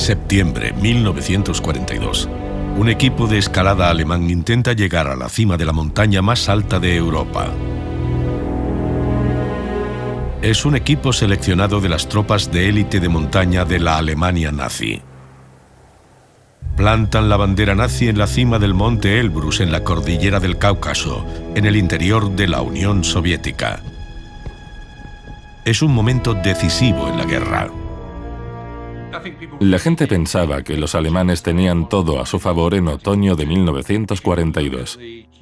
Septiembre 1942. Un equipo de escalada alemán intenta llegar a la cima de la montaña más alta de Europa. Es un equipo seleccionado de las tropas de élite de montaña de la Alemania nazi. Plantan la bandera nazi en la cima del monte Elbrus, en la cordillera del Cáucaso, en el interior de la Unión Soviética. Es un momento decisivo en la guerra. La gente pensaba que los alemanes tenían todo a su favor en otoño de 1942.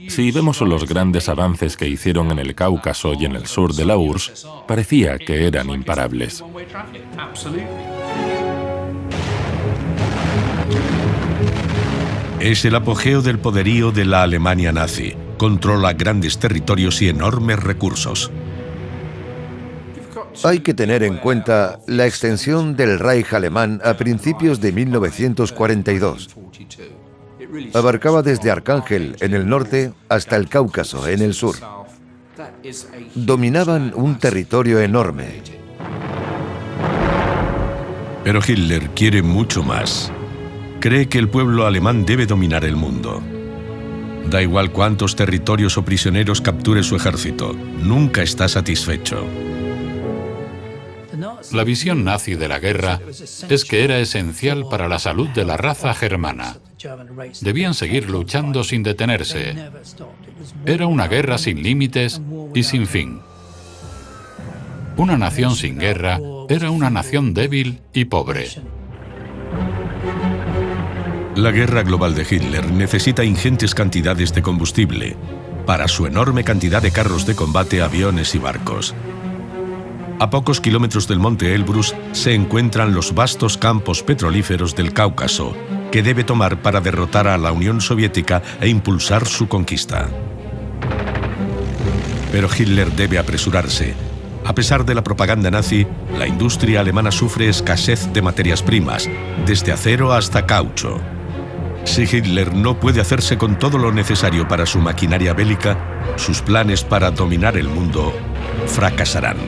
Si vemos los grandes avances que hicieron en el Cáucaso y en el sur de la URSS, parecía que eran imparables. Es el apogeo del poderío de la Alemania nazi. Controla grandes territorios y enormes recursos. Hay que tener en cuenta la extensión del Reich alemán a principios de 1942. Abarcaba desde Arcángel, en el norte, hasta el Cáucaso, en el sur. Dominaban un territorio enorme. Pero Hitler quiere mucho más. Cree que el pueblo alemán debe dominar el mundo. Da igual cuántos territorios o prisioneros capture su ejército, nunca está satisfecho. La visión nazi de la guerra es que era esencial para la salud de la raza germana. Debían seguir luchando sin detenerse. Era una guerra sin límites y sin fin. Una nación sin guerra era una nación débil y pobre. La guerra global de Hitler necesita ingentes cantidades de combustible para su enorme cantidad de carros de combate, aviones y barcos. A pocos kilómetros del monte Elbrus se encuentran los vastos campos petrolíferos del Cáucaso, que debe tomar para derrotar a la Unión Soviética e impulsar su conquista. Pero Hitler debe apresurarse. A pesar de la propaganda nazi, la industria alemana sufre escasez de materias primas, desde acero hasta caucho. Si Hitler no puede hacerse con todo lo necesario para su maquinaria bélica, sus planes para dominar el mundo fracasarán.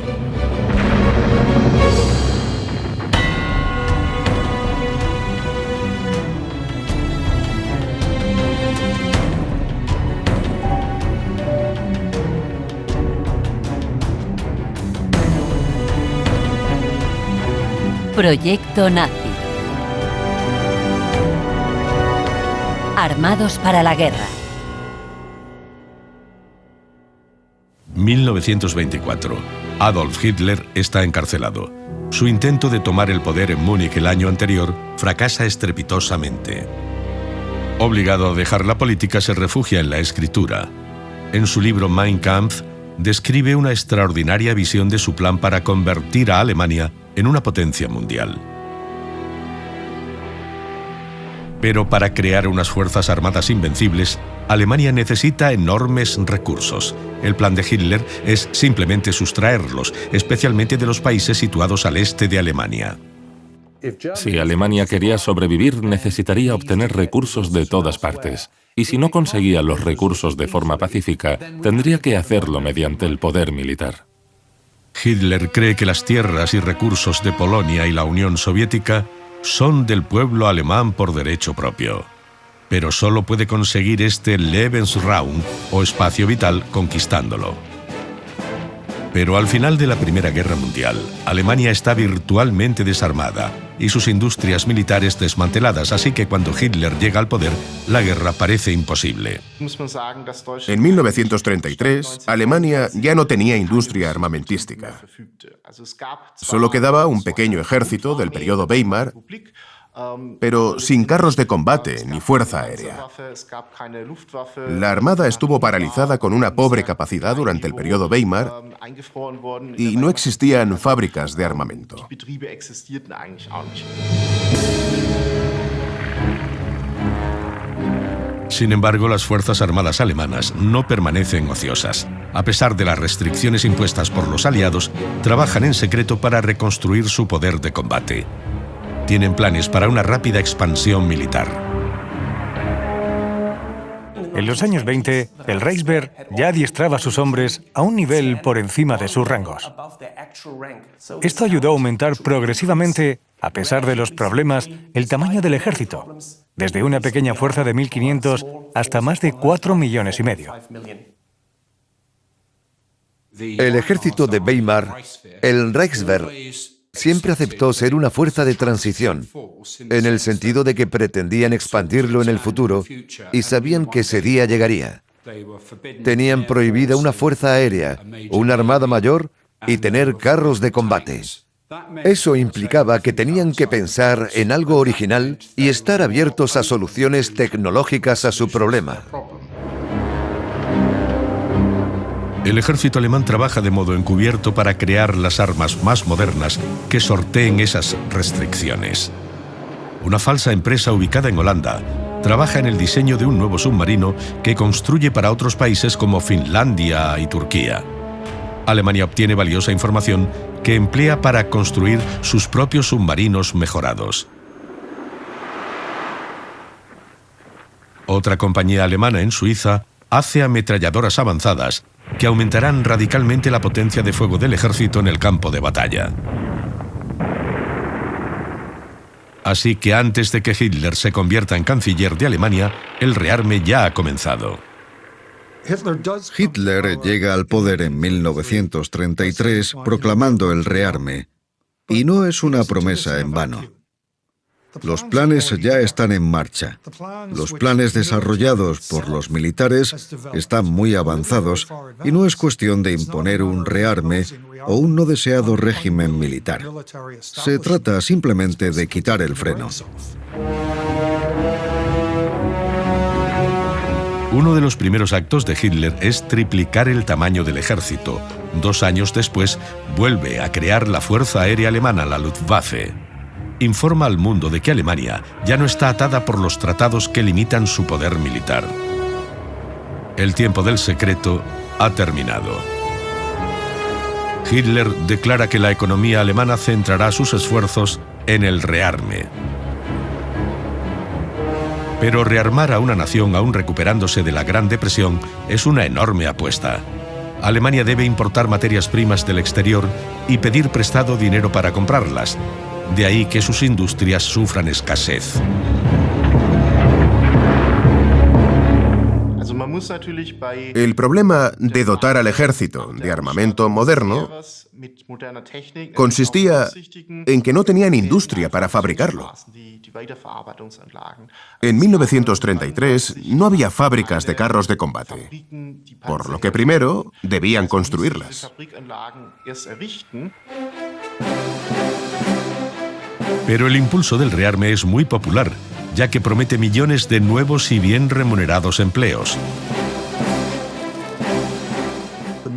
Proyecto nazi. Armados para la guerra. 1924. Adolf Hitler está encarcelado. Su intento de tomar el poder en Múnich el año anterior fracasa estrepitosamente. Obligado a dejar la política, se refugia en la escritura. En su libro Mein Kampf, describe una extraordinaria visión de su plan para convertir a Alemania en una potencia mundial. Pero para crear unas fuerzas armadas invencibles, Alemania necesita enormes recursos. El plan de Hitler es simplemente sustraerlos, especialmente de los países situados al este de Alemania. Si Alemania quería sobrevivir, necesitaría obtener recursos de todas partes. Y si no conseguía los recursos de forma pacífica, tendría que hacerlo mediante el poder militar. Hitler cree que las tierras y recursos de Polonia y la Unión Soviética son del pueblo alemán por derecho propio. Pero solo puede conseguir este Lebensraum, o espacio vital, conquistándolo. Pero al final de la Primera Guerra Mundial, Alemania está virtualmente desarmada y sus industrias militares desmanteladas, así que cuando Hitler llega al poder, la guerra parece imposible. En 1933, Alemania ya no tenía industria armamentística. Solo quedaba un pequeño ejército del periodo Weimar, pero sin carros de combate ni fuerza aérea. La armada estuvo paralizada con una pobre capacidad durante el periodo Weimar y no existían fábricas de armamento. Sin embargo, las Fuerzas Armadas alemanas no permanecen ociosas. A pesar de las restricciones impuestas por los aliados, trabajan en secreto para reconstruir su poder de combate. Tienen planes para una rápida expansión militar. En los años 20, el Reichswehr ya adiestraba a sus hombres a un nivel por encima de sus rangos. Esto ayudó a aumentar progresivamente A pesar de los problemas, el tamaño del ejército, desde una pequeña fuerza de 1.500 hasta más de 4,5 millones. El ejército de Weimar, el Reichswehr, siempre aceptó ser una fuerza de transición, en el sentido de que pretendían expandirlo en el futuro y sabían que ese día llegaría. Tenían prohibida una fuerza aérea, una armada mayor y tener carros de combate. Eso implicaba que tenían que pensar en algo original y estar abiertos a soluciones tecnológicas a su problema. El ejército alemán trabaja de modo encubierto para crear las armas más modernas que sorteen esas restricciones. Una falsa empresa ubicada en Holanda trabaja en el diseño de un nuevo submarino que construye para otros países como Finlandia y Turquía. Alemania obtiene valiosa información que emplea para construir sus propios submarinos mejorados. Otra compañía alemana en Suiza hace ametralladoras avanzadas que aumentarán radicalmente la potencia de fuego del ejército en el campo de batalla. Así que antes de que Hitler se convierta en canciller de Alemania, el rearme ya ha comenzado. Hitler llega al poder en 1933 proclamando el rearme, y no es una promesa en vano. Los planes ya están en marcha. Los planes desarrollados por los militares están muy avanzados y no es cuestión de imponer un rearme o un no deseado régimen militar. Se trata simplemente de quitar el freno. Uno de los primeros actos de Hitler es triplicar el tamaño del ejército. 2 años después, vuelve a crear la Fuerza Aérea Alemana, la Luftwaffe. Informa al mundo de que Alemania ya no está atada por los tratados que limitan su poder militar. El tiempo del secreto ha terminado. Hitler declara que la economía alemana centrará sus esfuerzos en el rearme. Pero rearmar a una nación aún recuperándose de la Gran Depresión es una enorme apuesta. Alemania debe importar materias primas del exterior y pedir prestado dinero para comprarlas. De ahí que sus industrias sufran escasez. El problema de dotar al ejército de armamento moderno consistía en que no tenían industria para fabricarlo. En 1933 no había fábricas de carros de combate, por lo que primero debían construirlas. Pero el impulso del rearme es muy popular, ya que promete millones de nuevos y bien remunerados empleos.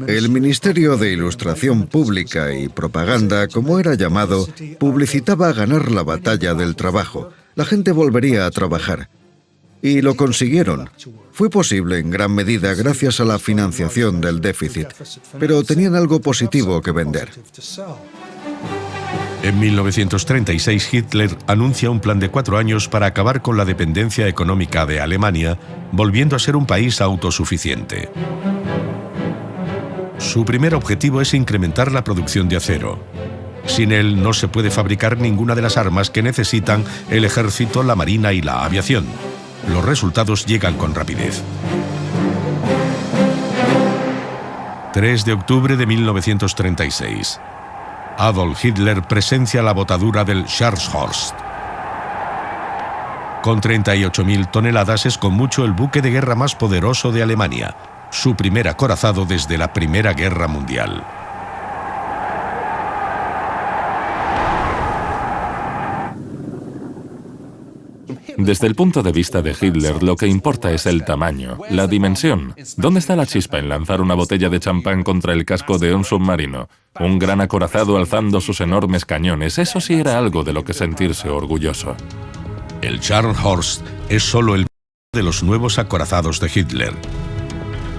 El Ministerio de Ilustración Pública y Propaganda, como era llamado, publicitaba ganar la batalla del trabajo. La gente volvería a trabajar. Y lo consiguieron. Fue posible en gran medida gracias a la financiación del déficit, pero tenían algo positivo que vender. En 1936, Hitler anuncia un plan de 4 años para acabar con la dependencia económica de Alemania, volviendo a ser un país autosuficiente. Su primer objetivo es incrementar la producción de acero. Sin él no se puede fabricar ninguna de las armas que necesitan el ejército, la marina y la aviación. Los resultados llegan con rapidez. 3 de octubre de 1936. Adolf Hitler presencia la botadura del Scharnhorst. Con 38.000 toneladas es con mucho el buque de guerra más poderoso de Alemania, su primer acorazado desde la Primera Guerra Mundial. Desde el punto de vista de Hitler, lo que importa es el tamaño, la dimensión. ¿Dónde está la chispa en lanzar una botella de champán contra el casco de un submarino? Un gran acorazado alzando sus enormes cañones. Eso sí era algo de lo que sentirse orgulloso. El Scharnhorst es solo el de los nuevos acorazados de Hitler.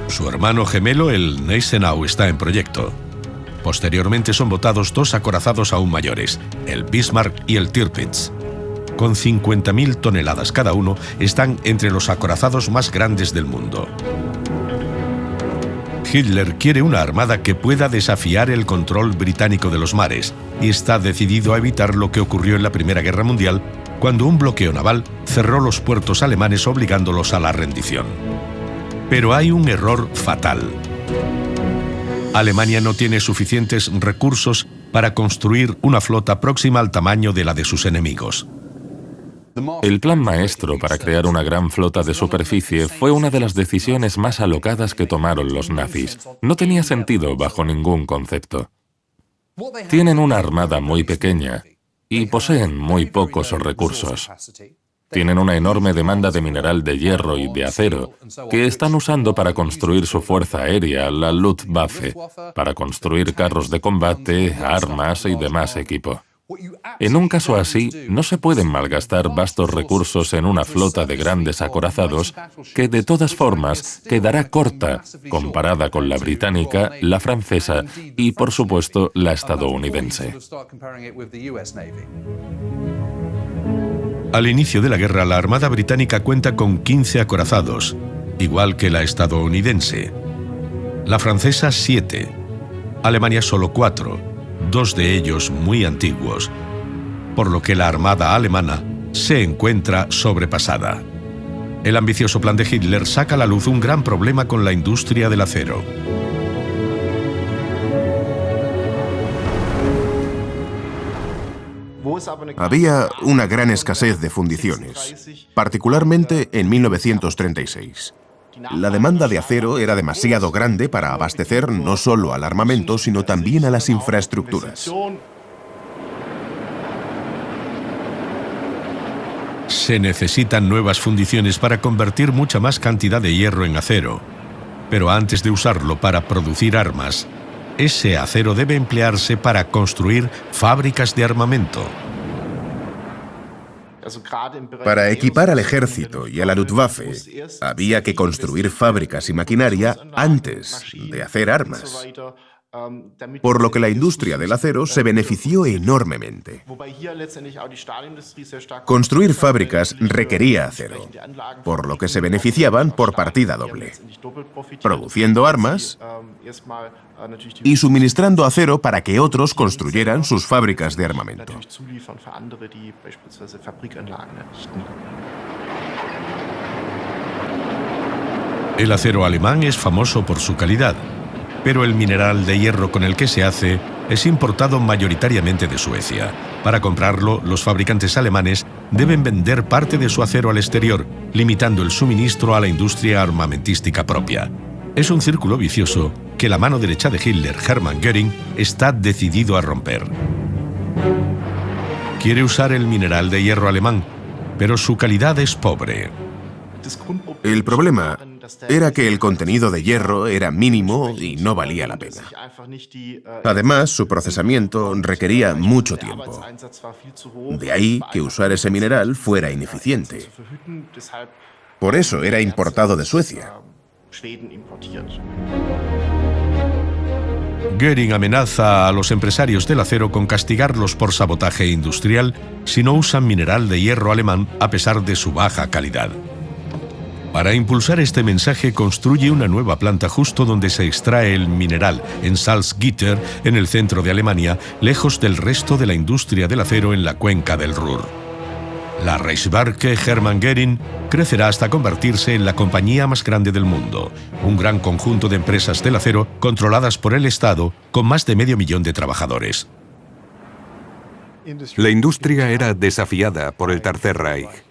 Su hermano gemelo, el Gneisenau, está en proyecto. Posteriormente son votados 2 acorazados aún mayores, el Bismarck y el Tirpitz. Con 50.000 toneladas cada uno, están entre los acorazados más grandes del mundo. Hitler quiere una armada que pueda desafiar el control británico de los mares y está decidido a evitar lo que ocurrió en la Primera Guerra Mundial, cuando un bloqueo naval cerró los puertos alemanes obligándolos a la rendición. Pero hay un error fatal. Alemania no tiene suficientes recursos para construir una flota próxima al tamaño de la de sus enemigos. El plan maestro para crear una gran flota de superficie fue una de las decisiones más alocadas que tomaron los nazis. No tenía sentido bajo ningún concepto. Tienen una armada muy pequeña y poseen muy pocos recursos. Tienen una enorme demanda de mineral de hierro y de acero, que están usando para construir su fuerza aérea, la Luftwaffe, para construir carros de combate, armas y demás equipo. En un caso así, no se pueden malgastar vastos recursos en una flota de grandes acorazados que, de todas formas, quedará corta comparada con la británica, la francesa y, por supuesto, la estadounidense. Al inicio de la guerra, la Armada británica cuenta con 15 acorazados, igual que la estadounidense. La francesa, 7. Alemania, solo 4. 2 de ellos muy antiguos, por lo que la armada alemana se encuentra sobrepasada. El ambicioso plan de Hitler saca a la luz un gran problema con la industria del acero. Había una gran escasez de fundiciones, particularmente en 1936. La demanda de acero era demasiado grande para abastecer no solo al armamento, sino también a las infraestructuras. Se necesitan nuevas fundiciones para convertir mucha más cantidad de hierro en acero. Pero antes de usarlo para producir armas, ese acero debe emplearse para construir fábricas de armamento. Para equipar al ejército y a la Luftwaffe, había que construir fábricas y maquinaria antes de hacer armas, por lo que la industria del acero se benefició enormemente. Construir fábricas requería acero, por lo que se beneficiaban por partida doble, produciendo armas y suministrando acero para que otros construyeran sus fábricas de armamento. El acero alemán es famoso por su calidad, pero el mineral de hierro con el que se hace es importado mayoritariamente de Suecia. Para comprarlo, los fabricantes alemanes deben vender parte de su acero al exterior, limitando el suministro a la industria armamentística propia. Es un círculo vicioso que la mano derecha de Hitler, Hermann Göring, está decidido a romper. Quiere usar el mineral de hierro alemán, pero su calidad es pobre. El problema era que el contenido de hierro era mínimo y no valía la pena. Además, su procesamiento requería mucho tiempo. De ahí que usar ese mineral fuera ineficiente. Por eso era importado de Suecia. Göring amenaza a los empresarios del acero con castigarlos por sabotaje industrial si no usan mineral de hierro alemán a pesar de su baja calidad. Para impulsar este mensaje, construye una nueva planta justo donde se extrae el mineral, en Salzgitter, en el centro de Alemania, lejos del resto de la industria del acero en la cuenca del Ruhr. La Reichswerke Hermann Göring crecerá hasta convertirse en la compañía más grande del mundo, un gran conjunto de empresas del acero controladas por el Estado, con más de 500.000 de trabajadores. La industria era desafiada por el Tercer Reich.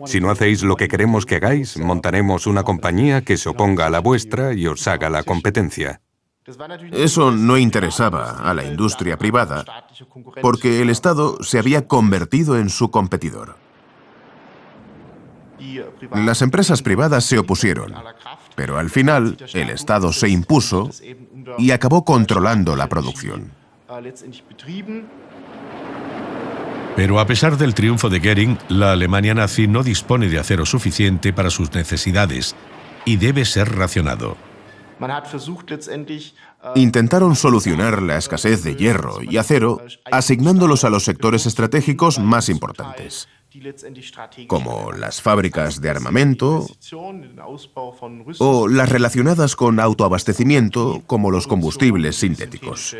Si no hacéis lo que queremos que hagáis, montaremos una compañía que se oponga a la vuestra y os haga la competencia. Eso no interesaba a la industria privada, porque el Estado se había convertido en su competidor. Las empresas privadas se opusieron, pero al final el Estado se impuso y acabó controlando la producción. Pero a pesar del triunfo de Göring, la Alemania nazi no dispone de acero suficiente para sus necesidades y debe ser racionado. Intentaron solucionar la escasez de hierro y acero asignándolos a los sectores estratégicos más importantes. como las fábricas de armamento o las relacionadas con autoabastecimiento, como los combustibles sintéticos.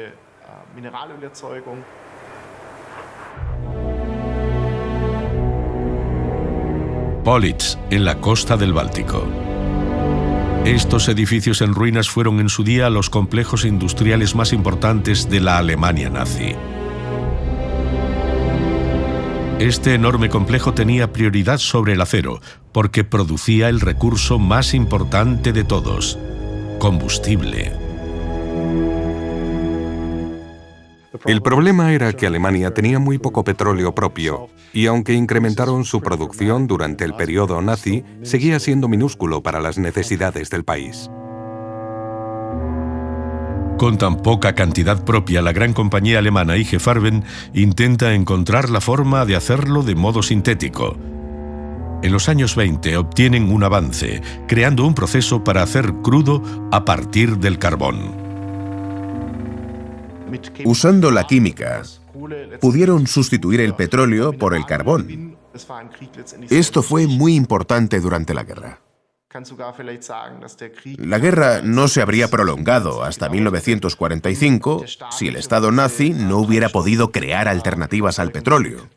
Politz, en la costa del Báltico. Estos edificios en ruinas fueron en su día los complejos industriales más importantes de la Alemania nazi. Este enorme complejo tenía prioridad sobre el acero, porque producía el recurso más importante de todos: combustible. El problema era que Alemania tenía muy poco petróleo propio, y aunque incrementaron su producción durante el periodo nazi, seguía siendo minúsculo para las necesidades del país. Con tan poca cantidad propia, la gran compañía alemana IG Farben intenta encontrar la forma de hacerlo de modo sintético. En los años 20 obtienen un avance, creando un proceso para hacer crudo a partir del carbón. Usando la química, pudieron sustituir el petróleo por el carbón. Esto fue muy importante durante la guerra. La guerra no se habría prolongado hasta 1945 si el Estado nazi no hubiera podido crear alternativas al petróleo,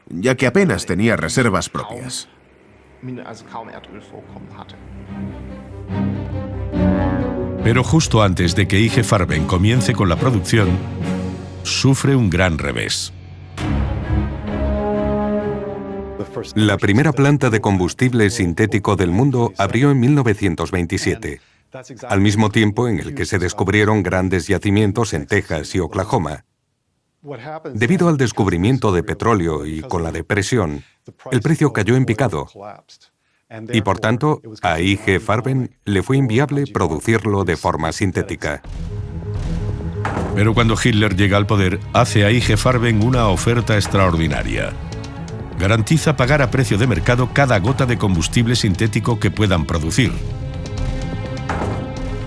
ya que apenas tenía reservas propias. Pero justo antes de que IG Farben comience con la producción, sufre un gran revés. La primera planta de combustible sintético del mundo abrió en 1927, al mismo tiempo en el que se descubrieron grandes yacimientos en Texas y Oklahoma. Debido al descubrimiento de petróleo y con la depresión, el precio cayó en picado. Y por tanto, a IG Farben le fue inviable producirlo de forma sintética. Pero cuando Hitler llega al poder, hace a IG Farben una oferta extraordinaria. Garantiza pagar a precio de mercado cada gota de combustible sintético que puedan producir.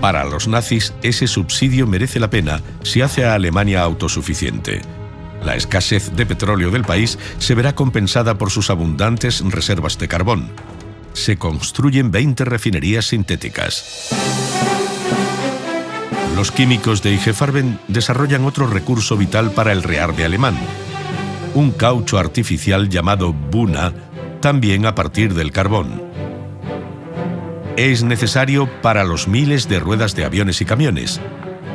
Para los nazis, ese subsidio merece la pena si hace a Alemania autosuficiente. La escasez de petróleo del país se verá compensada por sus abundantes reservas de carbón. Se construyen 20 refinerías sintéticas. Los químicos de IG Farben desarrollan otro recurso vital para el rearme alemán: un caucho artificial llamado Buna, también a partir del carbón. Es necesario para los miles de ruedas de aviones y camiones,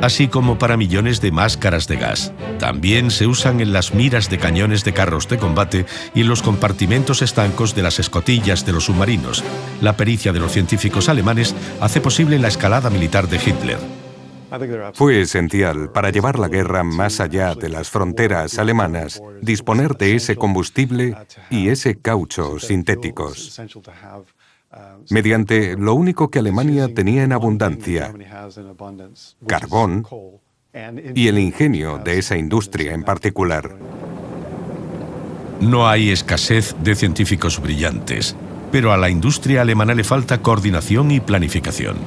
así como para millones de máscaras de gas. También se usan en las miras de cañones de carros de combate y en los compartimentos estancos de las escotillas de los submarinos. La pericia de los científicos alemanes hace posible la escalada militar de Hitler. Fue esencial para llevar la guerra más allá de las fronteras alemanas, disponer de ese combustible y ese caucho sintéticos, mediante lo único que Alemania tenía en abundancia: carbón y el ingenio de esa industria en particular. No hay escasez de científicos brillantes, pero a la industria alemana le falta coordinación y planificación.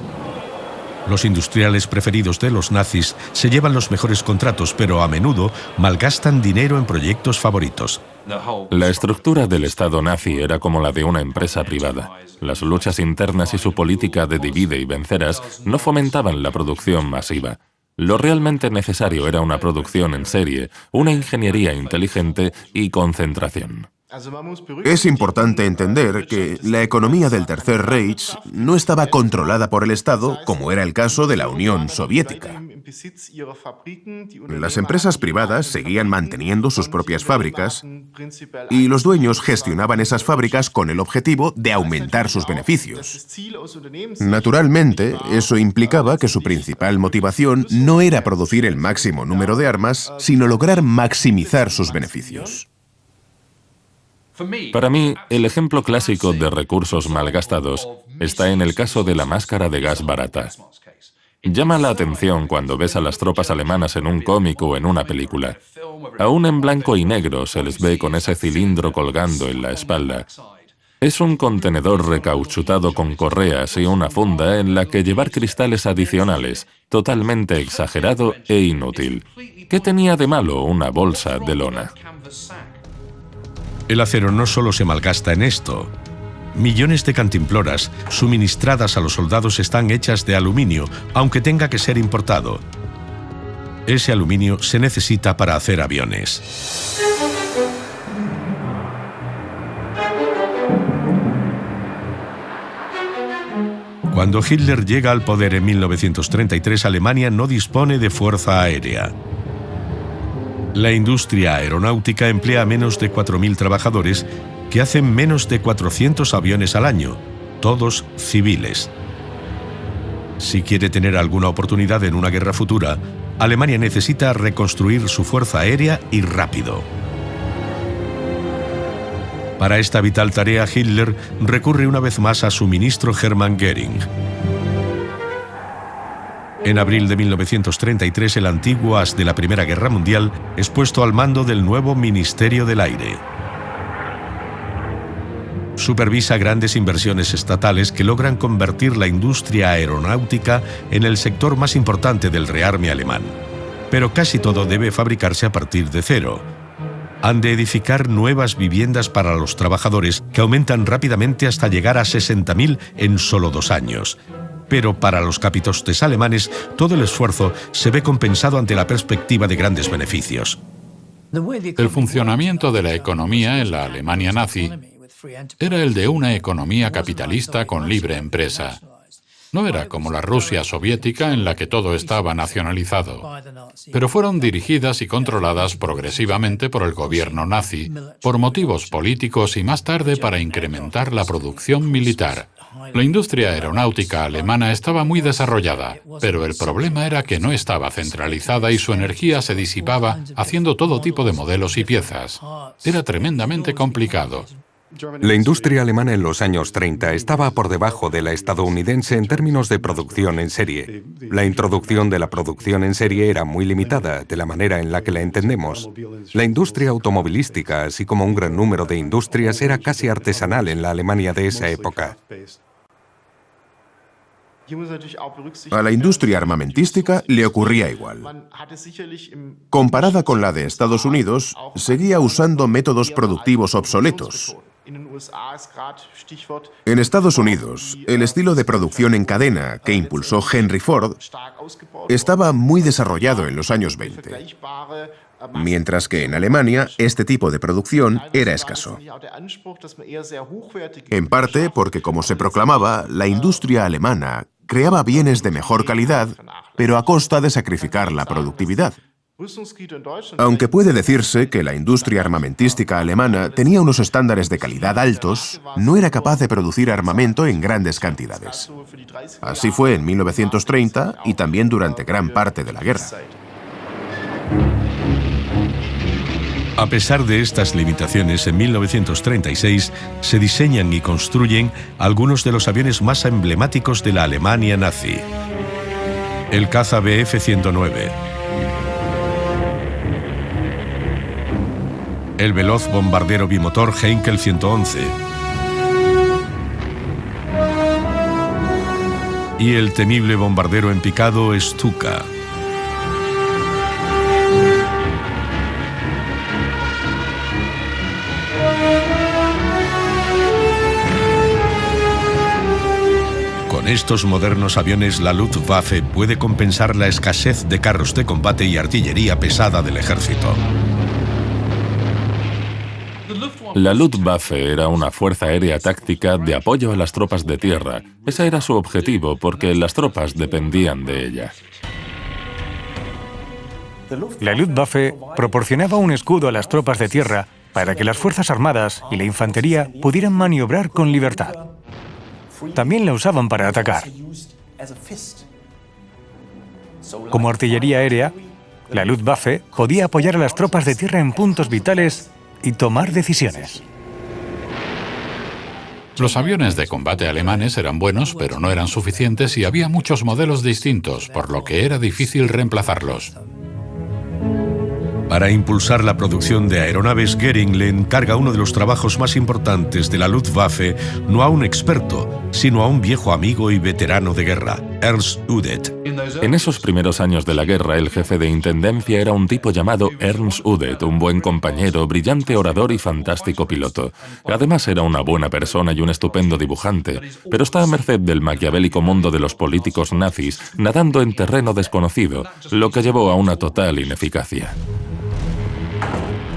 Los industriales preferidos de los nazis se llevan los mejores contratos, pero a menudo malgastan dinero en proyectos favoritos. La estructura del Estado nazi era como la de una empresa privada. Las luchas internas y su política de divide y vencerás no fomentaban la producción masiva. Lo realmente necesario era una producción en serie, una ingeniería inteligente y concentración. Es importante entender que la economía del Tercer Reich no estaba controlada por el Estado, como era el caso de la Unión Soviética. Las empresas privadas seguían manteniendo sus propias fábricas y los dueños gestionaban esas fábricas con el objetivo de aumentar sus beneficios. Naturalmente, eso implicaba que su principal motivación no era producir el máximo número de armas, sino lograr maximizar sus beneficios. Para mí, el ejemplo clásico de recursos malgastados está en el caso de la máscara de gas barata. Llama la atención cuando ves a las tropas alemanas en un cómic o en una película. Aún en blanco y negro se les ve con ese cilindro colgando en la espalda. Es un contenedor recauchutado con correas y una funda en la que llevar cristales adicionales, totalmente exagerado e inútil. ¿Qué tenía de malo una bolsa de lona? El acero no solo se malgasta en esto. Millones de cantimploras suministradas a los soldados están hechas de aluminio, aunque tenga que ser importado. Ese aluminio se necesita para hacer aviones. Cuando Hitler llega al poder en 1933, Alemania no dispone de fuerza aérea. La industria aeronáutica emplea a menos de 4.000 trabajadores que hacen menos de 400 aviones al año, todos civiles. Si quiere tener alguna oportunidad en una guerra futura, Alemania necesita reconstruir su fuerza aérea y rápido. Para esta vital tarea, Hitler recurre una vez más a su ministro Hermann Göring. En abril de 1933, el antiguo as de la Primera Guerra Mundial es puesto al mando del nuevo Ministerio del Aire. Supervisa grandes inversiones estatales que logran convertir la industria aeronáutica en el sector más importante del rearme alemán. Pero casi todo debe fabricarse a partir de cero. Han de edificar nuevas viviendas para los trabajadores que aumentan rápidamente hasta llegar a 60.000 en solo 2 años. Pero para los capitostes alemanes, todo el esfuerzo se ve compensado ante la perspectiva de grandes beneficios. El funcionamiento de la economía en la Alemania nazi era el de una economía capitalista con libre empresa. No era como la Rusia soviética en la que todo estaba nacionalizado, pero fueron dirigidas y controladas progresivamente por el gobierno nazi, por motivos políticos y más tarde para incrementar la producción militar. La industria aeronáutica alemana estaba muy desarrollada, pero el problema era que no estaba centralizada y su energía se disipaba haciendo todo tipo de modelos y piezas. Era tremendamente complicado. La industria alemana en los años 30 estaba por debajo de la estadounidense en términos de producción en serie. La introducción de la producción en serie era muy limitada, de la manera en la que la entendemos. La industria automovilística, así como un gran número de industrias, era casi artesanal en la Alemania de esa época. A la industria armamentística le ocurría igual. Comparada con la de Estados Unidos, seguía usando métodos productivos obsoletos. En Estados Unidos, el estilo de producción en cadena que impulsó Henry Ford estaba muy desarrollado en los años 20, mientras que en Alemania este tipo de producción era escaso. En parte porque, como se proclamaba, la industria alemana creaba bienes de mejor calidad, pero a costa de sacrificar la productividad. Aunque puede decirse que la industria armamentística alemana tenía unos estándares de calidad altos, no era capaz de producir armamento en grandes cantidades. Así fue en 1930 y también durante gran parte de la guerra. A pesar de estas limitaciones, en 1936 se diseñan y construyen algunos de los aviones más emblemáticos de la Alemania nazi. El caza Bf-109, el veloz bombardero bimotor Heinkel 111 y el temible bombardero en picado Stuka. Con estos modernos aviones, la Luftwaffe puede compensar la escasez de carros de combate y artillería pesada del ejército. La Luftwaffe era una fuerza aérea táctica de apoyo a las tropas de tierra. Ese era su objetivo, porque las tropas dependían de ella. La Luftwaffe proporcionaba un escudo a las tropas de tierra para que las fuerzas armadas y la infantería pudieran maniobrar con libertad. También la usaban para atacar. Como artillería aérea, la Luftwaffe podía apoyar a las tropas de tierra en puntos vitales y tomar decisiones. Los aviones de combate alemanes eran buenos, pero no eran suficientes y había muchos modelos distintos, por lo que era difícil reemplazarlos. Para impulsar la producción de aeronaves, Göring le encarga uno de los trabajos más importantes de la Luftwaffe no a un experto, sino a un viejo amigo y veterano de guerra, Ernst Udet. En esos primeros años de la guerra, el jefe de intendencia era un tipo llamado Ernst Udet, un buen compañero, brillante orador y fantástico piloto. Además, era una buena persona y un estupendo dibujante, pero está a merced del maquiavélico mundo de los políticos nazis, nadando en terreno desconocido, lo que llevó a una total ineficacia.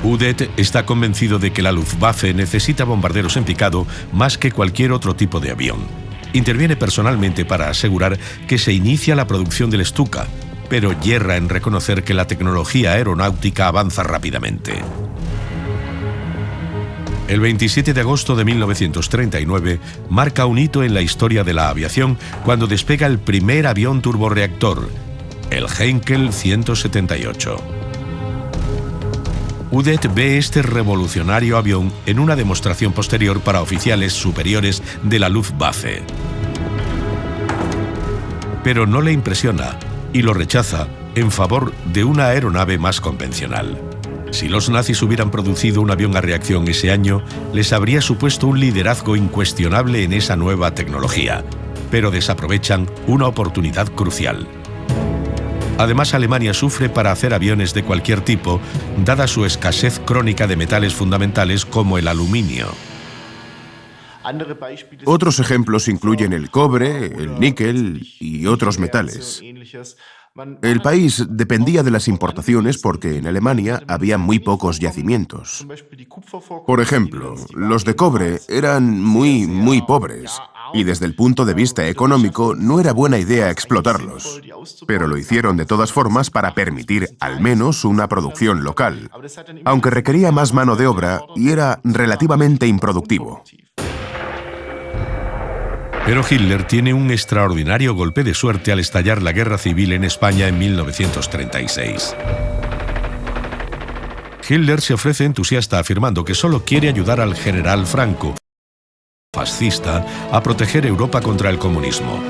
Udet está convencido de que la Luftwaffe necesita bombarderos en picado más que cualquier otro tipo de avión. Interviene personalmente para asegurar que se inicia la producción del Stuka, pero yerra en reconocer que la tecnología aeronáutica avanza rápidamente. El 27 de agosto de 1939 marca un hito en la historia de la aviación cuando despega el primer avión turborreactor, el Heinkel 178. Udet ve este revolucionario avión en una demostración posterior para oficiales superiores de la Luftwaffe. Pero no le impresiona y lo rechaza en favor de una aeronave más convencional. Si los nazis hubieran producido un avión a reacción ese año, les habría supuesto un liderazgo incuestionable en esa nueva tecnología, pero desaprovechan una oportunidad crucial. Además, Alemania sufre para hacer aviones de cualquier tipo, dada su escasez crónica de metales fundamentales como el aluminio. Otros ejemplos incluyen el cobre, el níquel y otros metales. El país dependía de las importaciones porque en Alemania había muy pocos yacimientos. Por ejemplo, los de cobre eran muy pobres y desde el punto de vista económico no era buena idea explotarlos, pero lo hicieron de todas formas para permitir al menos una producción local, aunque requería más mano de obra y era relativamente improductivo. Pero Hitler tiene un extraordinario golpe de suerte al estallar la guerra civil en España en 1936. Hitler se ofrece entusiasta afirmando que solo quiere ayudar al general Franco, fascista, a proteger Europa contra el comunismo.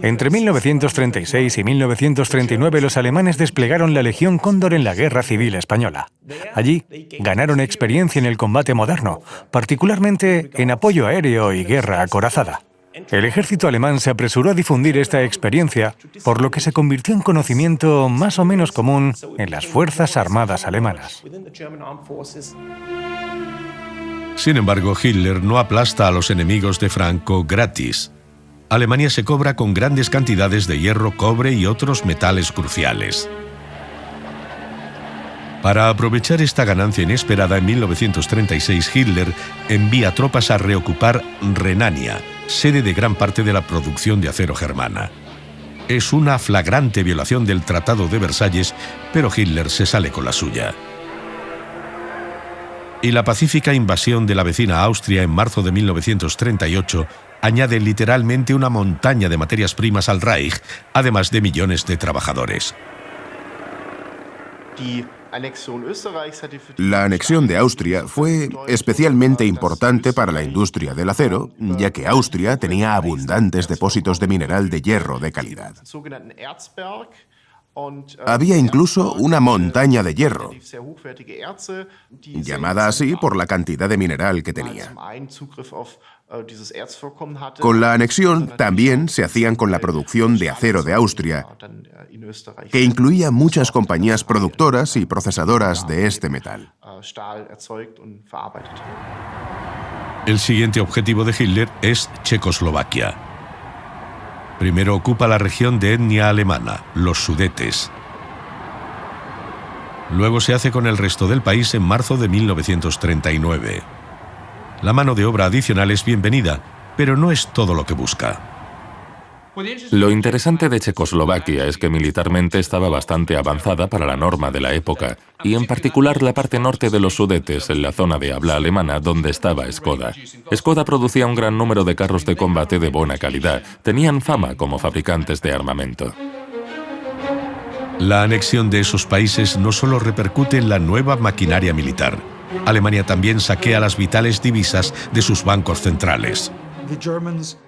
Entre 1936 y 1939 los alemanes desplegaron la Legión Cóndor en la Guerra Civil Española. Allí ganaron experiencia en el combate moderno, particularmente en apoyo aéreo y guerra acorazada. El ejército alemán se apresuró a difundir esta experiencia, por lo que se convirtió en conocimiento más o menos común en las Fuerzas Armadas alemanas. Sin embargo, Hitler no aplasta a los enemigos de Franco gratis. Alemania se cobra con grandes cantidades de hierro, cobre y otros metales cruciales. Para aprovechar esta ganancia inesperada, en 1936 Hitler envía tropas a reocupar Renania, sede de gran parte de la producción de acero germana. Es una flagrante violación del Tratado de Versalles, pero Hitler se sale con la suya. Y la pacífica invasión de la vecina Austria en marzo de 1938 añade literalmente una montaña de materias primas al Reich, además de millones de trabajadores. La anexión de Austria fue especialmente importante para la industria del acero, ya que Austria tenía abundantes depósitos de mineral de hierro de calidad. Había incluso una montaña de hierro, llamada así por la cantidad de mineral que tenía. Con la anexión también se hacían con la producción de acero de Austria, que incluía muchas compañías productoras y procesadoras de este metal. El siguiente objetivo de Hitler es Checoslovaquia. Primero ocupa la región de etnia alemana, los Sudetes. Luego se hace con el resto del país en marzo de 1939. La mano de obra adicional es bienvenida, pero no es todo lo que busca. Lo interesante de Checoslovaquia es que militarmente estaba bastante avanzada para la norma de la época, y en particular la parte norte de los Sudetes, en la zona de habla alemana donde estaba Škoda. Škoda producía un gran número de carros de combate de buena calidad, tenían fama como fabricantes de armamento. La anexión de esos países no solo repercute en la nueva maquinaria militar. Alemania también saquea las vitales divisas de sus bancos centrales.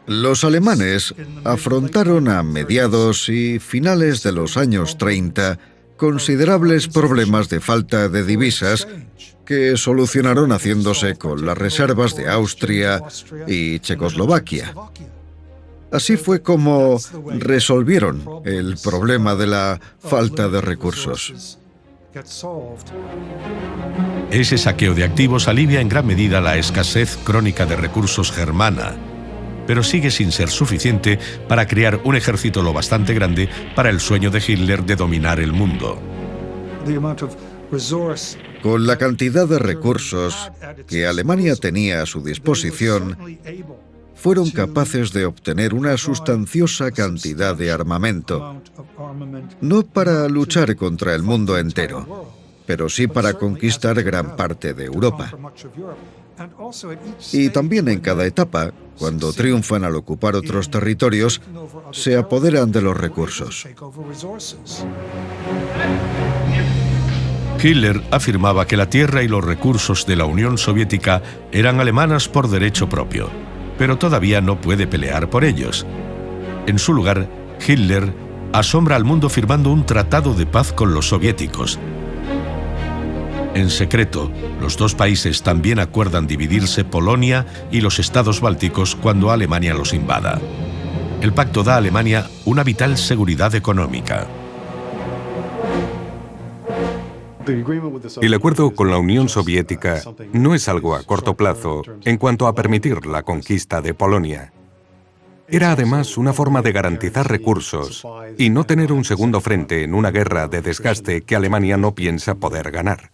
Los alemanes afrontaron a mediados y finales de los años 30 considerables problemas de falta de divisas que solucionaron haciéndose con las reservas de Austria y Checoslovaquia. Así fue como resolvieron el problema de la falta de recursos. Ese saqueo de activos alivia en gran medida la escasez crónica de recursos germana, pero sigue sin ser suficiente para crear un ejército lo bastante grande para el sueño de Hitler de dominar el mundo. Con la cantidad de recursos que Alemania tenía a su disposición, fueron capaces de obtener una sustanciosa cantidad de armamento, no para luchar contra el mundo entero, pero sí para conquistar gran parte de Europa. Y también en cada etapa, cuando triunfan al ocupar otros territorios, se apoderan de los recursos. Hitler afirmaba que la tierra y los recursos de la Unión Soviética eran alemanas por derecho propio, pero todavía no puede pelear por ellos. En su lugar, Hitler asombra al mundo firmando un tratado de paz con los soviéticos. En secreto, los dos países también acuerdan dividirse Polonia y los estados bálticos cuando Alemania los invada. El pacto da a Alemania una vital seguridad económica. El acuerdo con la Unión Soviética no es algo a corto plazo en cuanto a permitir la conquista de Polonia. Era además una forma de garantizar recursos y no tener un segundo frente en una guerra de desgaste que Alemania no piensa poder ganar.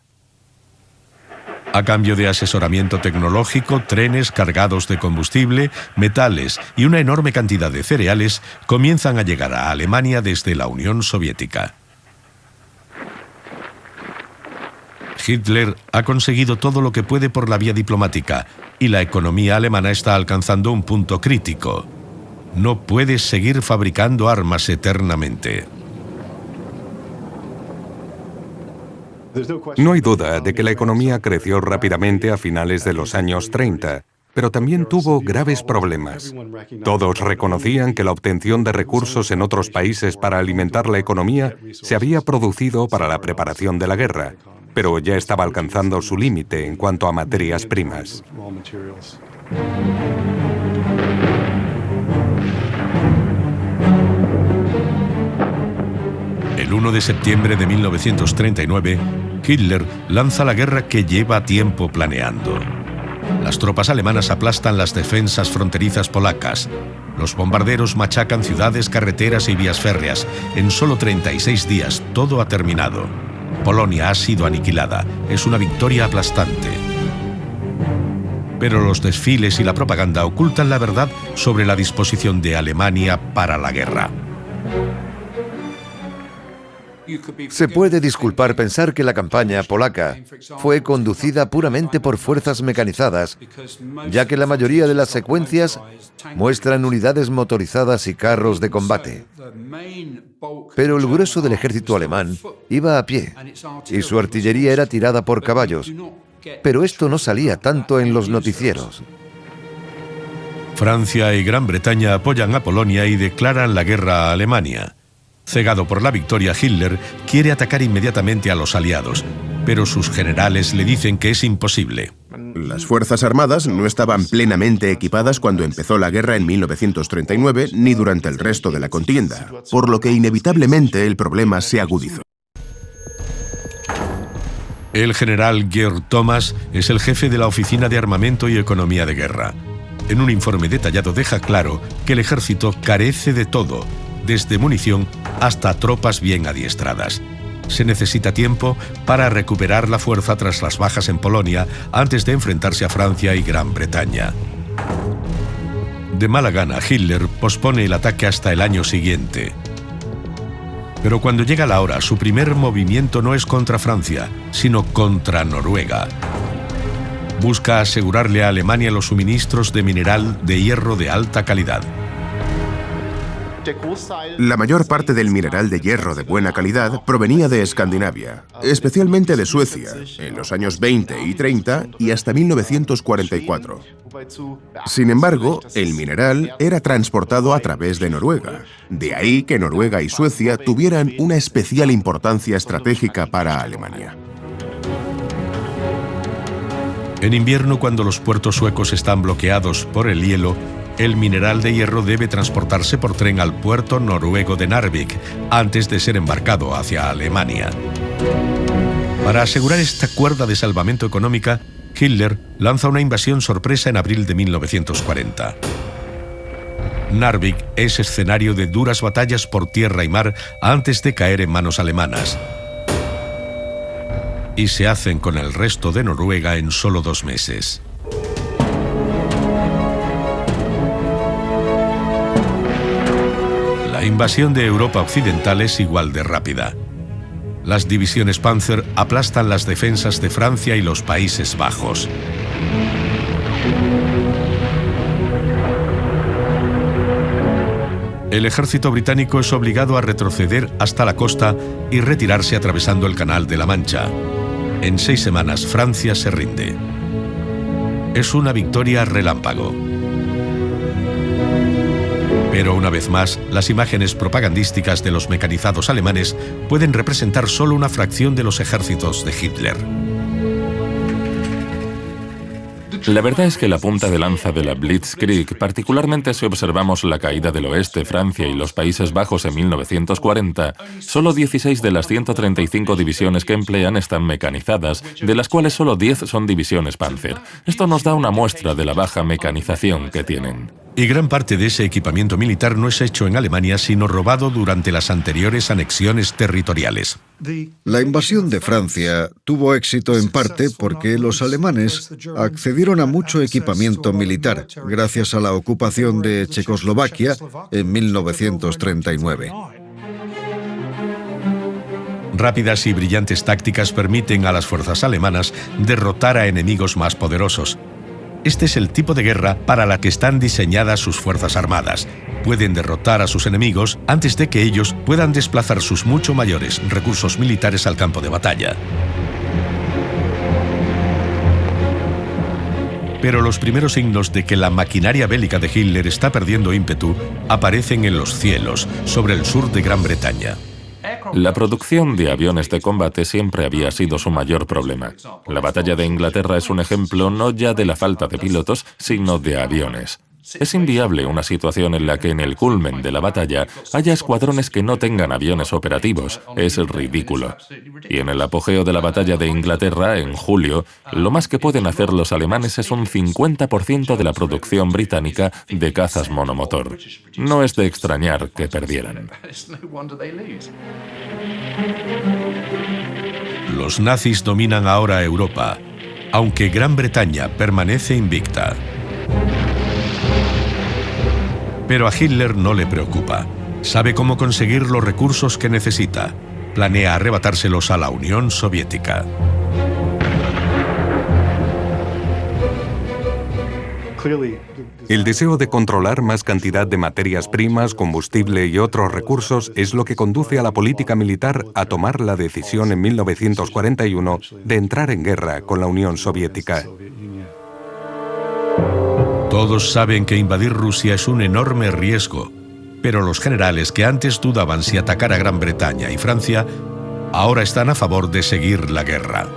A cambio de asesoramiento tecnológico, trenes cargados de combustible, metales y una enorme cantidad de cereales comienzan a llegar a Alemania desde la Unión Soviética. Hitler ha conseguido todo lo que puede por la vía diplomática y la economía alemana está alcanzando un punto crítico. No puede seguir fabricando armas eternamente. No hay duda de que la economía creció rápidamente a finales de los años 30, pero también tuvo graves problemas. Todos reconocían que la obtención de recursos en otros países para alimentar la economía se había producido para la preparación de la guerra, pero ya estaba alcanzando su límite en cuanto a materias primas. El 1 de septiembre de 1939, Hitler lanza la guerra que lleva tiempo planeando. Las tropas alemanas aplastan las defensas fronterizas polacas. Los bombarderos machacan ciudades, carreteras y vías férreas. En solo 36 días, todo ha terminado. Polonia ha sido aniquilada. Es una victoria aplastante. Pero los desfiles y la propaganda ocultan la verdad sobre la disposición de Alemania para la guerra. Se puede disculpar pensar que la campaña polaca fue conducida puramente por fuerzas mecanizadas, ya que la mayoría de las secuencias muestran unidades motorizadas y carros de combate. Pero el grueso del ejército alemán iba a pie y su artillería era tirada por caballos, pero esto no salía tanto en los noticieros. Francia y Gran Bretaña apoyan a Polonia y declaran la guerra a Alemania. Cegado por la victoria, Hitler quiere atacar inmediatamente a los aliados, pero sus generales le dicen que es imposible. Las Fuerzas Armadas no estaban plenamente equipadas cuando empezó la guerra en 1939 ni durante el resto de la contienda, por lo que inevitablemente el problema se agudizó. El general Georg Thomas es el jefe de la Oficina de Armamento y Economía de Guerra. En un informe detallado deja claro que el ejército carece de todo, desde munición hasta tropas bien adiestradas. Se necesita tiempo para recuperar la fuerza tras las bajas en Polonia antes de enfrentarse a Francia y Gran Bretaña. De mala gana, Hitler pospone el ataque hasta el año siguiente. Pero cuando llega la hora, su primer movimiento no es contra Francia, sino contra Noruega. Busca asegurarle a Alemania los suministros de mineral de hierro de alta calidad. La mayor parte del mineral de hierro de buena calidad provenía de Escandinavia, especialmente de Suecia, en los años 20 y 30 y hasta 1944. Sin embargo, el mineral era transportado a través de Noruega. De ahí que Noruega y Suecia tuvieran una especial importancia estratégica para Alemania. En invierno, cuando los puertos suecos están bloqueados por el hielo, el mineral de hierro debe transportarse por tren al puerto noruego de Narvik antes de ser embarcado hacia Alemania. Para asegurar esta cuerda de salvamento económica, Hitler lanza una invasión sorpresa en abril de 1940. Narvik es escenario de duras batallas por tierra y mar antes de caer en manos alemanas. Y se hacen con el resto de Noruega en solo 2 meses. La invasión de Europa Occidental es igual de rápida. Las divisiones Panzer aplastan las defensas de Francia y los Países Bajos. El ejército británico es obligado a retroceder hasta la costa y retirarse atravesando el Canal de la Mancha. En 6 semanas, Francia se rinde. Es una victoria relámpago. Pero una vez más, las imágenes propagandísticas de los mecanizados alemanes pueden representar solo una fracción de los ejércitos de Hitler. La verdad es que la punta de lanza de la Blitzkrieg, particularmente si observamos la caída del oeste, Francia y los Países Bajos en 1940, solo 16 de las 135 divisiones que emplean están mecanizadas, de las cuales solo 10 son divisiones Panzer. Esto nos da una muestra de la baja mecanización que tienen. Y gran parte de ese equipamiento militar no es hecho en Alemania, sino robado durante las anteriores anexiones territoriales. La invasión de Francia tuvo éxito en parte porque los alemanes accedieron a mucho equipamiento militar gracias a la ocupación de Checoslovaquia en 1939. Rápidas y brillantes tácticas permiten a las fuerzas alemanas derrotar a enemigos más poderosos. Este es el tipo de guerra para la que están diseñadas sus fuerzas armadas. Pueden derrotar a sus enemigos antes de que ellos puedan desplazar sus mucho mayores recursos militares al campo de batalla. Pero los primeros signos de que la maquinaria bélica de Hitler está perdiendo ímpetu aparecen en los cielos, sobre el sur de Gran Bretaña. La producción de aviones de combate siempre había sido su mayor problema. La batalla de Inglaterra es un ejemplo no ya de la falta de pilotos, sino de aviones. Es inviable una situación en la que en el culmen de la batalla haya escuadrones que no tengan aviones operativos. Es ridículo. Y en el apogeo de la batalla de Inglaterra, en julio, lo más que pueden hacer los alemanes es un 50% de la producción británica de cazas monomotor. No es de extrañar que perdieran. Los nazis dominan ahora Europa, aunque Gran Bretaña permanece invicta. Pero a Hitler no le preocupa. Sabe cómo conseguir los recursos que necesita. Planea arrebatárselos a la Unión Soviética. El deseo de controlar más cantidad de materias primas, combustible y otros recursos es lo que conduce a la política militar a tomar la decisión en 1941 de entrar en guerra con la Unión Soviética. Todos saben que invadir Rusia es un enorme riesgo, pero los generales que antes dudaban si atacar a Gran Bretaña y Francia, ahora están a favor de seguir la guerra.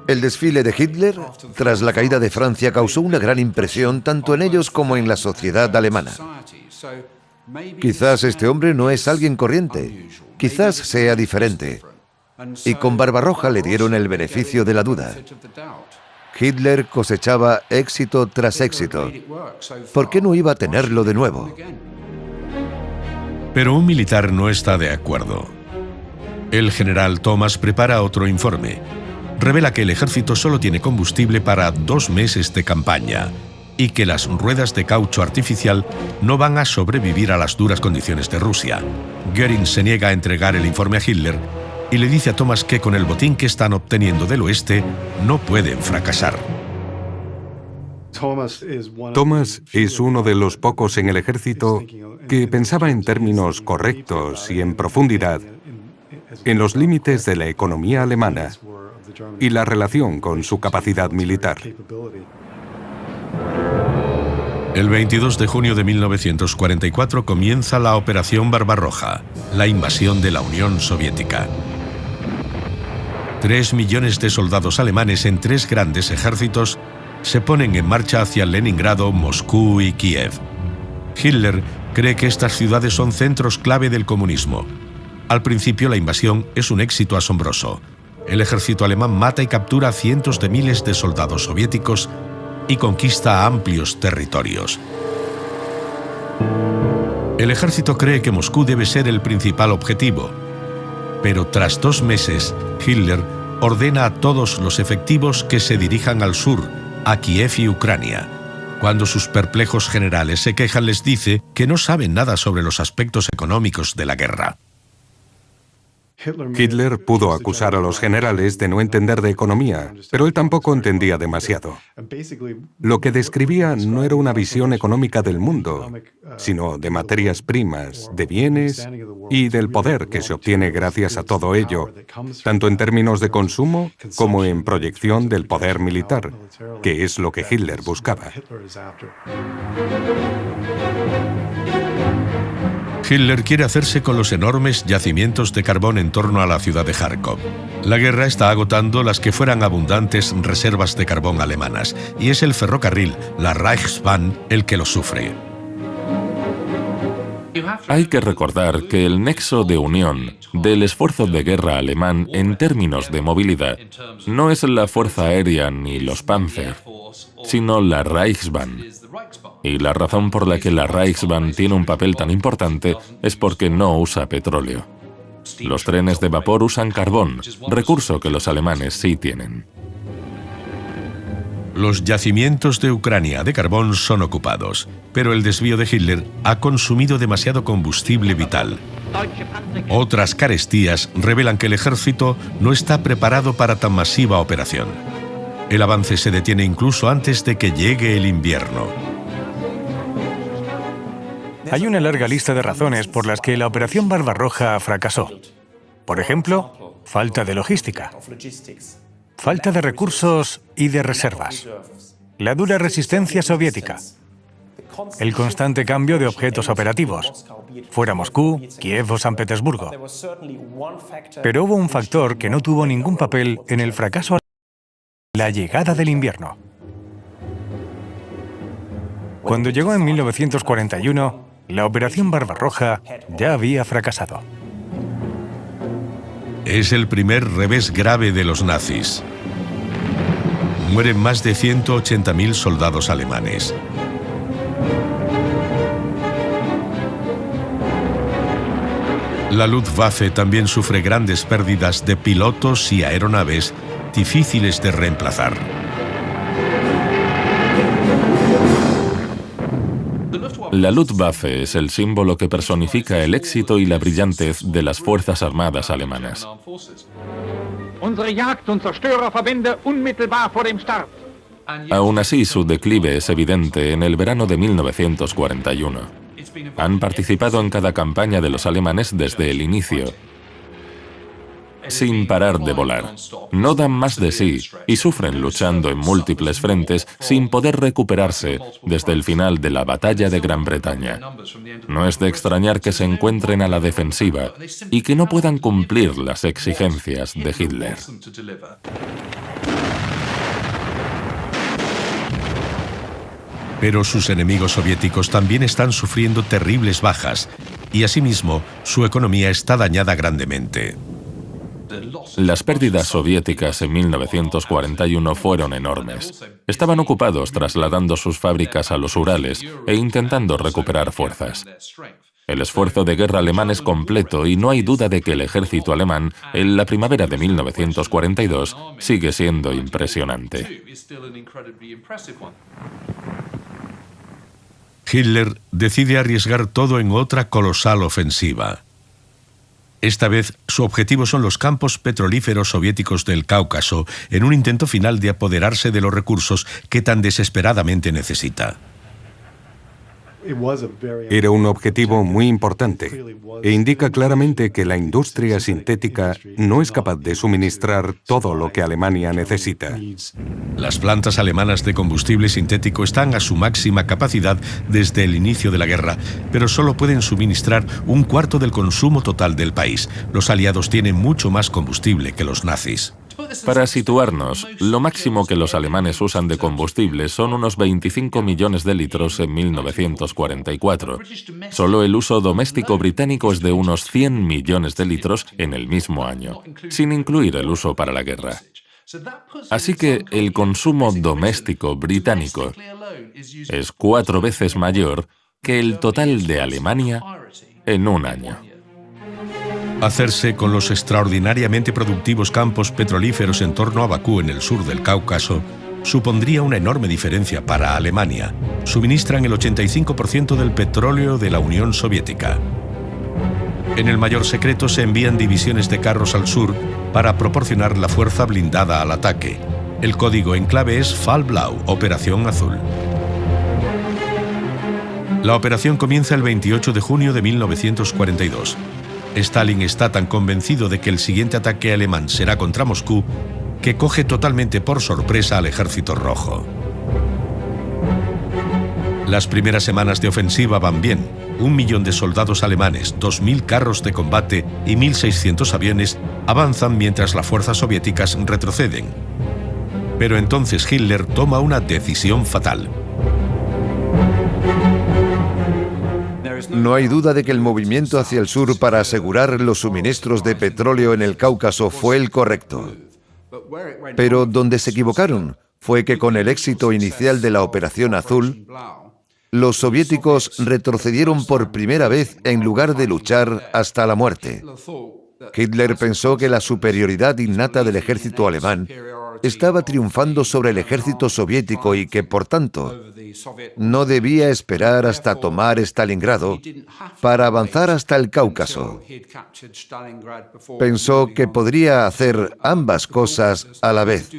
El desfile de Hitler, tras la caída de Francia, causó una gran impresión tanto en ellos como en la sociedad alemana. Quizás este hombre no es alguien corriente, quizás sea diferente. Y con Barbarroja le dieron el beneficio de la duda. Hitler cosechaba éxito tras éxito. ¿Por qué no iba a tenerlo de nuevo? Pero un militar no está de acuerdo. El general Thomas prepara otro informe. Revela que el ejército solo tiene combustible para 2 meses de campaña y que las ruedas de caucho artificial no van a sobrevivir a las duras condiciones de Rusia. Göring se niega a entregar el informe a Hitler y le dice a Thomas que con el botín que están obteniendo del oeste no pueden fracasar. Thomas es uno de los pocos en el ejército que pensaba en términos correctos y en profundidad en los límites de la economía alemana y la relación con su capacidad militar. El 22 de junio de 1944 comienza la Operación Barbarroja, la invasión de la Unión Soviética. 3 millones de soldados alemanes en 3 grandes ejércitos se ponen en marcha hacia Leningrado, Moscú y Kiev. Hitler cree que estas ciudades son centros clave del comunismo. Al principio la invasión es un éxito asombroso. El ejército alemán mata y captura a cientos de miles de soldados soviéticos y conquista amplios territorios. El ejército cree que Moscú debe ser el principal objetivo, pero tras 2 meses, Hitler ordena a todos los efectivos que se dirijan al sur, a Kiev y Ucrania. Cuando sus perplejos generales se quejan, les dice que no saben nada sobre los aspectos económicos de la guerra. Hitler pudo acusar a los generales de no entender de economía, pero él tampoco entendía demasiado. Lo que describía no era una visión económica del mundo, sino de materias primas, de bienes y del poder que se obtiene gracias a todo ello, tanto en términos de consumo como en proyección del poder militar, que es lo que Hitler buscaba. Hitler quiere hacerse con los enormes yacimientos de carbón en torno a la ciudad de Kharkov. La guerra está agotando las que fueran abundantes reservas de carbón alemanas, y es el ferrocarril, la Reichsbahn, el que lo sufre. Hay que recordar que el nexo de unión del esfuerzo de guerra alemán en términos de movilidad no es la Fuerza Aérea ni los Panzer, sino la Reichsbahn. Y la razón por la que la Reichsbahn tiene un papel tan importante es porque no usa petróleo. Los trenes de vapor usan carbón, recurso que los alemanes sí tienen. Los yacimientos de Ucrania de carbón son ocupados, pero el desvío de Hitler ha consumido demasiado combustible vital. Otras carestías revelan que el ejército no está preparado para tan masiva operación. El avance se detiene incluso antes de que llegue el invierno. Hay una larga lista de razones por las que la Operación Barbarroja fracasó. Por ejemplo, falta de logística, falta de recursos y de reservas, la dura resistencia soviética, el constante cambio de objetos operativos, fuera Moscú, Kiev o San Petersburgo. Pero hubo un factor que no tuvo ningún papel en el fracaso: la llegada del invierno. Cuando llegó en 1941, la Operación Barbarroja ya había fracasado. Es el primer revés grave de los nazis. Mueren más de 180.000 soldados alemanes. La Luftwaffe también sufre grandes pérdidas de pilotos y aeronaves difíciles de reemplazar. La Luftwaffe es el símbolo que personifica el éxito y la brillantez de las Fuerzas Armadas alemanas. Aún así, su declive es evidente en el verano de 1941. Han participado en cada campaña de los alemanes desde el inicio, sin parar de volar. No dan más de sí y sufren luchando en múltiples frentes sin poder recuperarse desde el final de la Batalla de Gran Bretaña. No es de extrañar que se encuentren a la defensiva y que no puedan cumplir las exigencias de Hitler. Pero sus enemigos soviéticos también están sufriendo terribles bajas y asimismo su economía está dañada grandemente. Las pérdidas soviéticas en 1941 fueron enormes. Estaban ocupados trasladando sus fábricas a los Urales e intentando recuperar fuerzas. El esfuerzo de guerra alemán es completo y no hay duda de que el ejército alemán, en la primavera de 1942, sigue siendo impresionante. Hitler decide arriesgar todo en otra colosal ofensiva. Esta vez, su objetivo son los campos petrolíferos soviéticos del Cáucaso, en un intento final de apoderarse de los recursos que tan desesperadamente necesita. Era un objetivo muy importante e indica claramente que la industria sintética no es capaz de suministrar todo lo que Alemania necesita. Las plantas alemanas de combustible sintético están a su máxima capacidad desde el inicio de la guerra, pero solo pueden suministrar 1/4 del consumo total del país. Los aliados tienen mucho más combustible que los nazis. Para situarnos, lo máximo que los alemanes usan de combustible son unos 25 millones de litros en 1944. Solo el uso doméstico británico es de unos 100 millones de litros en el mismo año, sin incluir el uso para la guerra. Así que el consumo doméstico británico es 4 veces mayor que el total de Alemania en un año. Hacerse con los extraordinariamente productivos campos petrolíferos en torno a Bakú, en el sur del Cáucaso, supondría una enorme diferencia para Alemania. Suministran el 85% del petróleo de la Unión Soviética. En el mayor secreto se envían divisiones de carros al sur para proporcionar la fuerza blindada al ataque. El código en clave es Fall Blau, Operación Azul. La operación comienza el 28 de junio de 1942. Stalin está tan convencido de que el siguiente ataque alemán será contra Moscú que coge totalmente por sorpresa al Ejército Rojo. Las primeras semanas de ofensiva van bien. 1 millón de soldados alemanes, 2.000 carros de combate y 1.600 aviones avanzan mientras las fuerzas soviéticas retroceden. Pero entonces Hitler toma una decisión fatal. No hay duda de que el movimiento hacia el sur para asegurar los suministros de petróleo en el Cáucaso fue el correcto. Pero donde se equivocaron fue que con el éxito inicial de la Operación Azul, los soviéticos retrocedieron por primera vez en lugar de luchar hasta la muerte. Hitler pensó que la superioridad innata del ejército alemán estaba triunfando sobre el ejército soviético y que, por tanto, no debía esperar hasta tomar Stalingrado para avanzar hasta el Cáucaso. Pensó que podría hacer ambas cosas a la vez.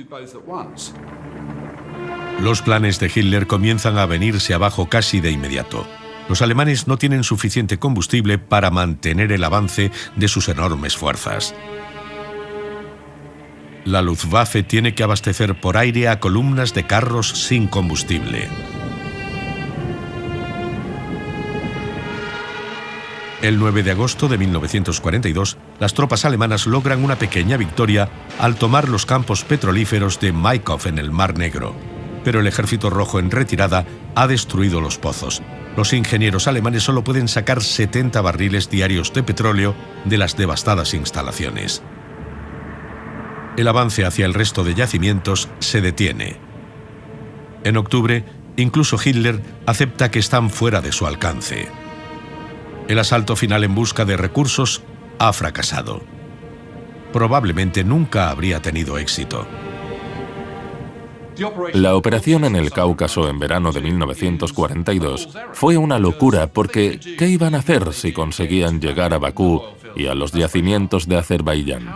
Los planes de Hitler comienzan a venirse abajo casi de inmediato. Los alemanes no tienen suficiente combustible para mantener el avance de sus enormes fuerzas. La Luftwaffe tiene que abastecer por aire a columnas de carros sin combustible. El 9 de agosto de 1942, las tropas alemanas logran una pequeña victoria al tomar los campos petrolíferos de Maikop en el Mar Negro. Pero el Ejército Rojo en retirada ha destruido los pozos. Los ingenieros alemanes solo pueden sacar 70 barriles diarios de petróleo de las devastadas instalaciones. El avance hacia el resto de yacimientos se detiene. En octubre, incluso Hitler acepta que están fuera de su alcance. El asalto final en busca de recursos ha fracasado. Probablemente nunca habría tenido éxito. La operación en el Cáucaso en verano de 1942 fue una locura porque ¿qué iban a hacer si conseguían llegar a Bakú y a los yacimientos de Azerbaiyán?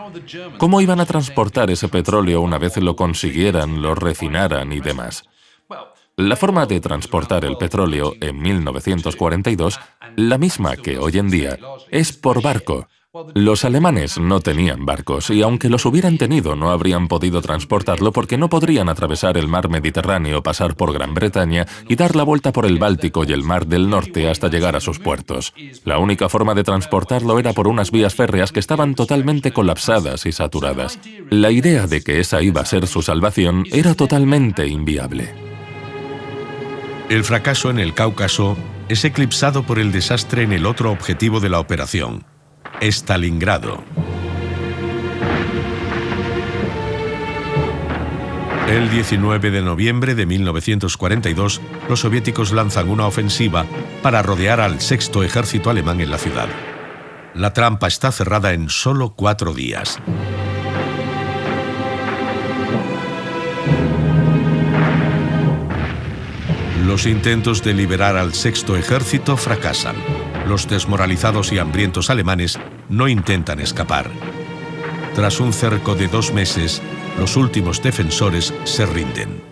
¿Cómo iban a transportar ese petróleo una vez lo consiguieran, lo refinaran y demás? La forma de transportar el petróleo en 1942, la misma que hoy en día, es por barco. Los alemanes no tenían barcos y aunque los hubieran tenido no habrían podido transportarlo porque no podrían atravesar el mar Mediterráneo, pasar por Gran Bretaña y dar la vuelta por el Báltico y el Mar del Norte hasta llegar a sus puertos. La única forma de transportarlo era por unas vías férreas que estaban totalmente colapsadas y saturadas. La idea de que esa iba a ser su salvación era totalmente inviable. El fracaso en el Cáucaso es eclipsado por el desastre en el otro objetivo de la operación: Stalingrado. El 19 de noviembre de 1942, los soviéticos lanzan una ofensiva para rodear al sexto ejército alemán en la ciudad. La trampa está cerrada en solo 4 días. Los intentos de liberar al sexto ejército fracasan. Los desmoralizados y hambrientos alemanes no intentan escapar. Tras un cerco de 2 meses, los últimos defensores se rinden.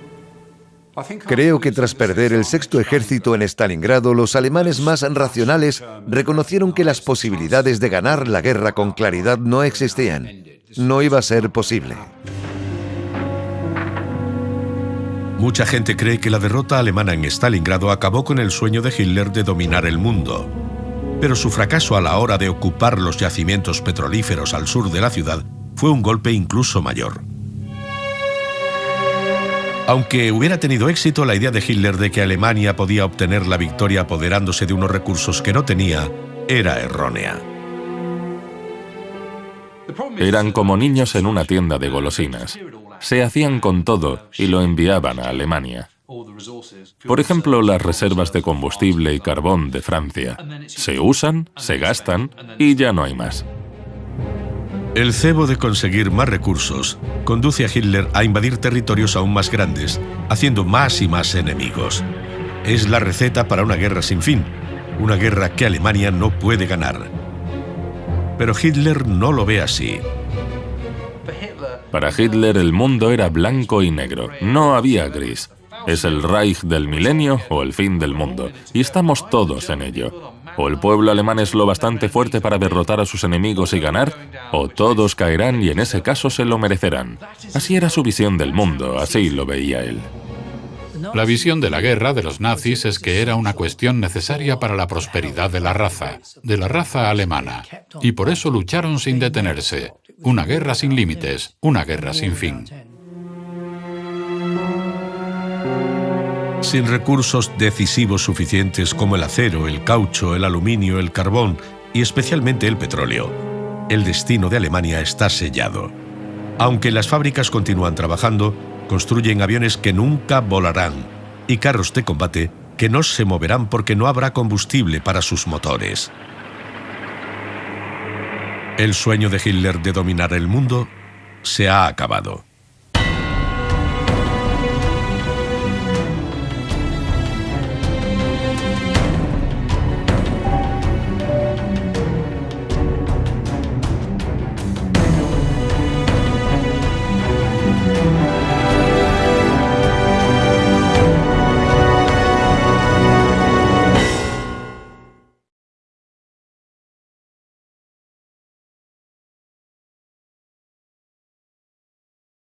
Creo que tras perder el sexto ejército en Stalingrado, los alemanes más racionales reconocieron que las posibilidades de ganar la guerra con claridad no existían. No iba a ser posible. Mucha gente cree que la derrota alemana en Stalingrado acabó con el sueño de Hitler de dominar el mundo. Pero su fracaso a la hora de ocupar los yacimientos petrolíferos al sur de la ciudad fue un golpe incluso mayor. Aunque hubiera tenido éxito, la idea de Hitler de que Alemania podía obtener la victoria apoderándose de unos recursos que no tenía era errónea. Eran como niños en una tienda de golosinas. Se hacían con todo y lo enviaban a Alemania. Por ejemplo, las reservas de combustible y carbón de Francia. Se usan, se gastan y ya no hay más. El cebo de conseguir más recursos conduce a Hitler a invadir territorios aún más grandes, haciendo más y más enemigos. Es la receta para una guerra sin fin, una guerra que Alemania no puede ganar. Pero Hitler no lo ve así. Para Hitler el mundo era blanco y negro, no había gris. Es el Reich del milenio o el fin del mundo, y estamos todos en ello. O el pueblo alemán es lo bastante fuerte para derrotar a sus enemigos y ganar, o todos caerán y en ese caso se lo merecerán. Así era su visión del mundo, así lo veía él. La visión de la guerra de los nazis es que era una cuestión necesaria para la prosperidad de la raza alemana, y por eso lucharon sin detenerse. Una guerra sin límites, una guerra sin fin. Sin recursos decisivos suficientes como el acero, el caucho, el aluminio, el carbón y especialmente el petróleo, el destino de Alemania está sellado. Aunque las fábricas continúan trabajando, construyen aviones que nunca volarán y carros de combate que no se moverán porque no habrá combustible para sus motores. El sueño de Hitler de dominar el mundo se ha acabado.